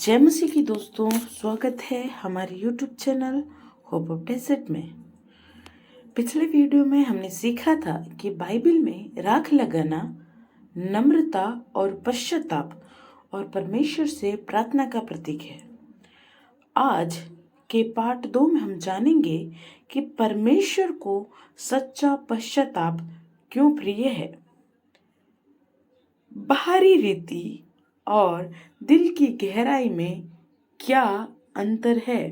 जय मसीह की दोस्तों, स्वागत है हमारे YouTube channel Hope of Desert में। पिछले वीडियो में हमने सीखा था कि बाइबल में राख लगाना नम्रता और पश्चाताप और परमेश्वर से प्रार्थना का प्रतीक है। आज के पार्ट 2 में हम जानेंगे कि परमेश्वर को सच्चा पश्चाताप क्यों प्रिय है। बाहरी रीति और दिल की गहराई में क्या अंतर है।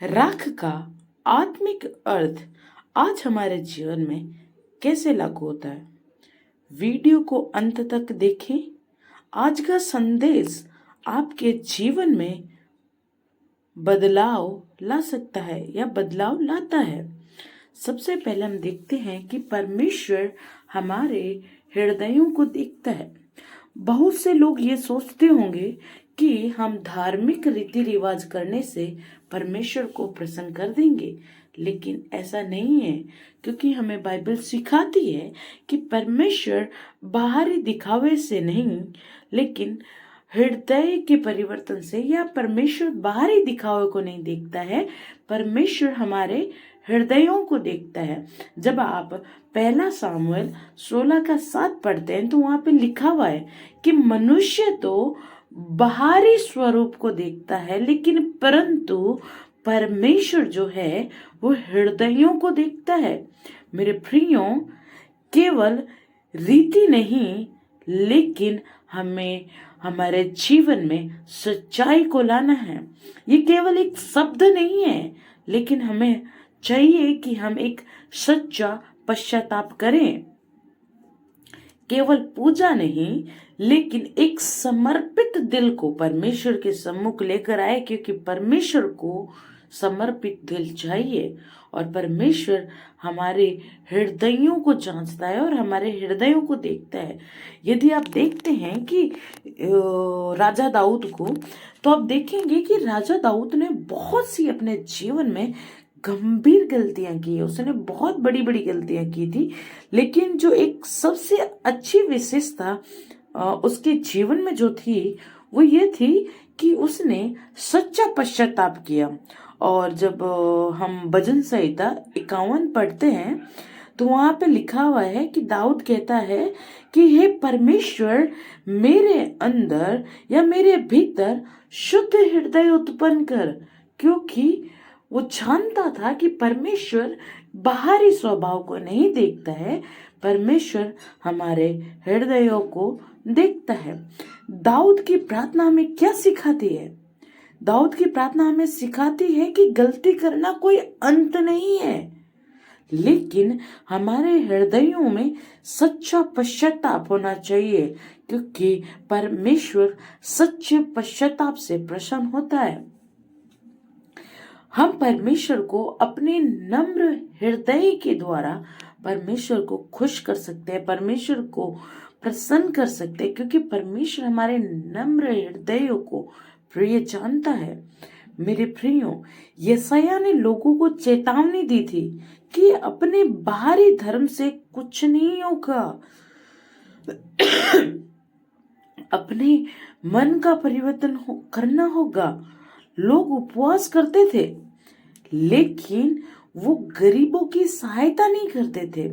राख का आत्मिक अर्थ आज हमारे जीवन में कैसे लागू होता है। वीडियो को अंत तक देखें। आज का संदेश आपके जीवन में बदलाव ला सकता है या बदलाव लाता है। सबसे पहले हम देखते हैं कि परमेश्वर हमारे हृदयों को देखता है। बहुत से लोग ये सोचते होंगे कि हम धार्मिक रीति रिवाज करने से परमेश्वर को प्रसन्न कर देंगे, लेकिन ऐसा नहीं है, क्योंकि हमें बाइबल सिखाती है कि परमेश्वर बाहरी दिखावे से नहीं लेकिन हृदय के परिवर्तन से, या परमेश्वर बाहरी दिखावे को नहीं देखता है, परमेश्वर हमारे हृदयों को देखता है। जब आप पहला सामुएल 16:7 पढ़ते हैं तो वहां पे लिखा हुआ है कि मनुष्य तो बाहरी स्वरूप को देखता है, लेकिन परंतु परमेश्वर जो है वो हृदयों को देखता है। मेरे प्रियों, केवल रीति नहीं लेकिन हमें हमारे जीवन में सच्चाई को लाना है। ये केवल एक शब्द नहीं है, लेकिन हमें चाहिए कि हम एक सच्चा पश्चाताप करें। केवल पूजा नहीं लेकिन एक समर्पित दिल को परमेश्वर के सम्मुख लेकर आए, क्योंकि परमेश्वर को समर्पित दिल चाहिए और परमेश्वर हमारे हृदयों को जांचता है और हमारे हृदयों को देखता है। यदि आप देखते हैं कि राजा दाऊद को, तो आप देखेंगे कि राजा दाऊद ने बहुत सी अपने जीवन में गंभीर गलतियां की। उसने बहुत बड़ी बड़ी गलतियां की थी, लेकिन जो एक सबसे अच्छी विशेषता उसके जीवन में जो थी वो ये थी कि उसने सच्चा पश्चाताप किया। और जब हम भजन संहिता 51 पढ़ते हैं तो वहां पे लिखा हुआ है कि दाऊद कहता है कि हे परमेश्वर, मेरे अंदर या मेरे भीतर शुद्ध हृदय उत्पन्न कर। क्योंकि वो जानता था कि परमेश्वर बाहरी स्वभाव को नहीं देखता है, परमेश्वर हमारे हृदयों को देखता है। दाऊद की प्रार्थना हमें क्या सिखाती है? दाऊद की प्रार्थना हमें सिखाती है कि गलती करना कोई अंत नहीं है, लेकिन हमारे हृदयों में सच्चा पश्चाताप होना चाहिए, क्योंकि परमेश्वर सच्चे पश्चाताप से प्रसन्न होता है। हम परमेश्वर को अपने नम्र हृदय के द्वारा परमेश्वर को खुश कर सकते हैं, परमेश्वर को प्रसन्न कर सकते हैं, क्योंकि परमेश्वर हमारे नम्र हृदयों को प्रिय जानता है। मेरे प्रियो, यशायाह ने लोगों को चेतावनी दी थी कि अपने बाहरी धर्म से कुछ नहीं होगा। अपने मन का परिवर्तन करना होगा। लोग उपवास करते थे, लेकिन वो गरीबों की सहायता नहीं करते थे।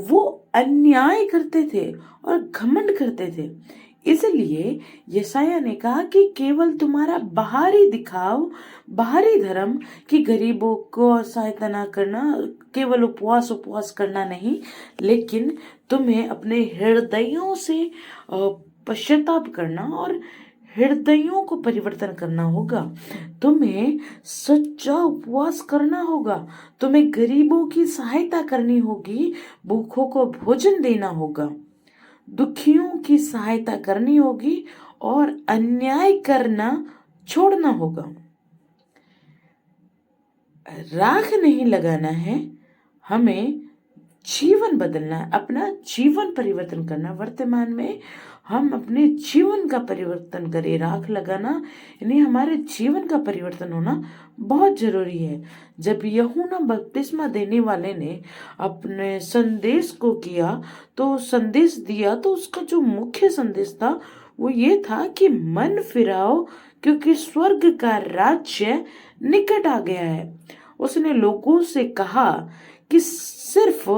वो अन्याय करते थे और घमंड करते थे। इसलिए यशायाह ने कहा कि केवल तुम्हारा बाहरी दिखाव, बाहरी धर्म कि गरीबों को सहायता ना करना, केवल उपवास करना नहीं, लेकिन तुम्हें अपने हृदयों से पश्चाताप करना और हृदयों को परिवर्तन करना होगा। तुम्हें सच्चा उपवास करना होगा, तुम्हें गरीबों की सहायता करनी होगी, भूखों को भोजन देना होगा, दुखियों की सहायता करनी होगी और अन्याय करना छोड़ना होगा। राख नहीं लगाना है, हमें जीवन बदलना है, अपना जीवन परिवर्तन करना। वर्तमान में हम अपने जीवन का परिवर्तन करें। राख लगाना यानी हमारे जीवन का परिवर्तन होना बहुत जरूरी है। जब यूहन्ना बपतिस्मा देने वाले ने अपने संदेश को किया तो संदेश दिया, तो उसका जो मुख्य संदेश था वो ये था कि मन फिराओ, क्योंकि स्वर्ग का राज्य निकट आ गया है। उसने लोगों से कहा कि सिर्फ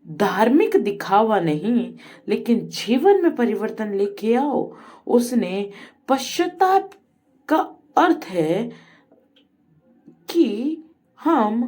धार्मिक दिखावा नहीं, लेकिन जीवन में परिवर्तन लेके आओ। उसने पश्चाताप का अर्थ है कि हम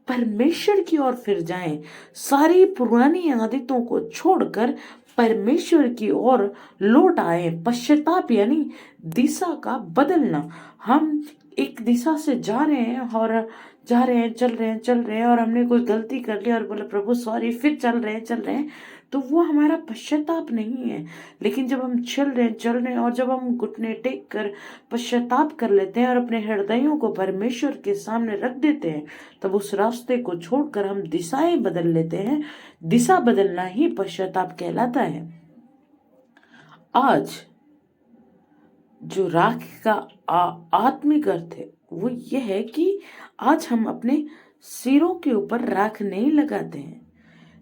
परमेश्वर की ओर फिर जाएं, सारी पुरानी आदतों को छोड़कर परमेश्वर की ओर लौट आए। पश्चाताप यानी दिशा का बदलना। हम एक दिशा से जा रहे हैं और जा रहे हैं, चल रहे हैं और हमने कोई गलती कर ली और बोला प्रभु सॉरी, फिर चल रहे हैं, तो वो हमारा पश्चाताप नहीं है। लेकिन जब हम चल रहे हैं और जब हम घुटने टेक कर पश्चाताप कर लेते हैं और अपने हृदयों को परमेश्वर के सामने रख देते हैं, तब उस रास्ते को छोड़कर हम दिशाएं बदल लेते हैं। दिशा बदलना ही पश्चाताप कहलाता है। आज जो राख का आत्मिक अर्थ है वो यह है कि आज हम अपने सिरों के ऊपर राख नहीं लगाते हैं,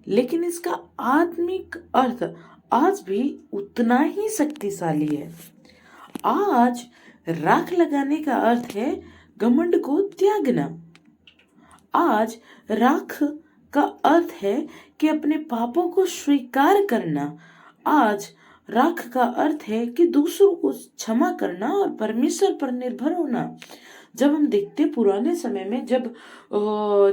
लेकिन इसका आत्मिक अर्थ आज भी उतना ही शक्तिशाली है। आज राख लगाने का अर्थ है घमंड को त्यागना। आज राख का अर्थ है कि अपने पापों को स्वीकार करना। आज राख का अर्थ है कि दूसरों को क्षमा करना और परमेश्वर पर निर्भर होना। जब हम देखते पुराने समय में, जब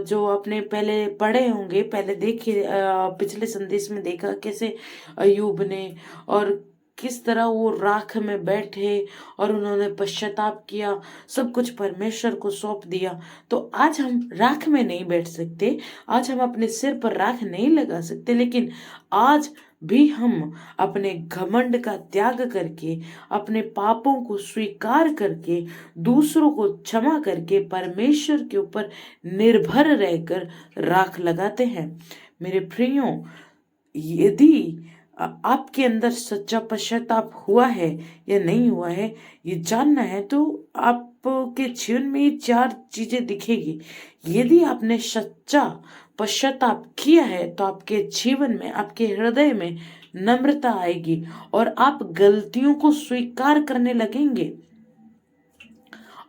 जो आपने पहले पढ़े होंगे, पहले देखिए, पिछले संदेश में देखा कैसे अयूब ने और किस तरह वो राख में बैठे और उन्होंने पश्चाताप किया, सब कुछ परमेश्वर को सौंप दिया। तो आज हम राख में नहीं बैठ सकते, आज हम अपने सिर पर राख नहीं लगा सकते, लेकिन आज भी हम अपने घमंड का त्याग करके, अपने पापों को स्वीकार करके, दूसरों को क्षमा करके परमेश्वर के ऊपर निर्भर रहकर राख लगाते हैं। मेरे प्रियो, यदि आपके अंदर सच्चा पश्चाताप हुआ है या नहीं हुआ है ये जानना है, तो आपके जीवन में ये 4 चीजें दिखेगी। यदि आपने सच्चा पश्चाताप किया है तो आपके जीवन में, आपके हृदय में नम्रता आएगी और आप गलतियों को स्वीकार करने लगेंगे।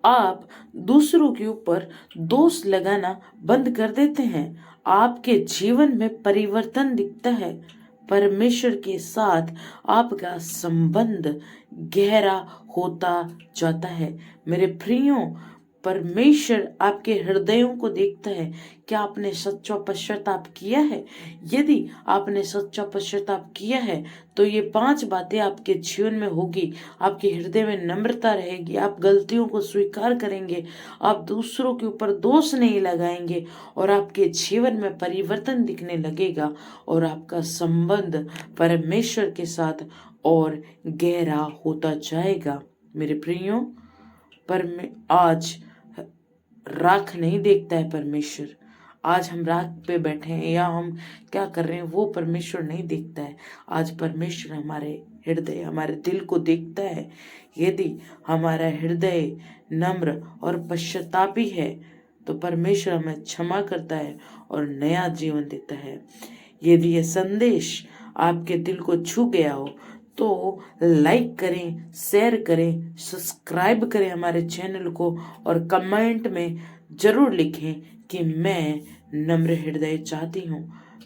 आप दूसरों के ऊपर दोष लगाना बंद कर देते हैं। आपके जीवन में परिवर्तन दिखता है। परमेश्वर के साथ आपका संबंध गहरा होता जाता है। मेरे प्रियो, परमेश्वर आपके हृदयों को देखता है। क्या आपने सच्चा पश्चाताप किया है? यदि आपने सच्चा पश्चाताप किया है तो ये 5 बातें आपके जीवन में होगी। आपके हृदय में नम्रता रहेगी, आप गलतियों को स्वीकार करेंगे, आप दूसरों के ऊपर दोष नहीं लगाएंगे और आपके जीवन में परिवर्तन दिखने लगेगा और आपका संबंध परमेश्वर के साथ और गहरा होता जाएगा। मेरे प्रियो, पर आज राख नहीं देखता है परमेश्वर। आज हम राख पे बैठे हैं या हम क्या कर रहे हैं वो परमेश्वर नहीं देखता है। आज परमेश्वर हमारे हृदय, हमारे दिल को देखता है। यदि हमारा हृदय नम्र और पश्चातापी है तो परमेश्वर हमें क्षमा करता है और नया जीवन देता है। यदि यह संदेश आपके दिल को छू गया हो तो लाइक करें, शेयर करें, सब्सक्राइब करें हमारे चैनल को और कमेंट में जरूर लिखें कि मैं नम्र हृदय चाहती हूँ।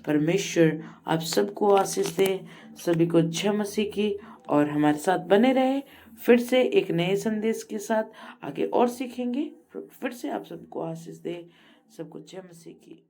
परमेश्वर आप सबको आशीष दे। सभी को जय मसीह की और हमारे साथ बने रहे। फिर से एक नए संदेश के साथ आगे और सीखेंगे। फिर से आप सबको आशीष दे। सबको जय मसीह की।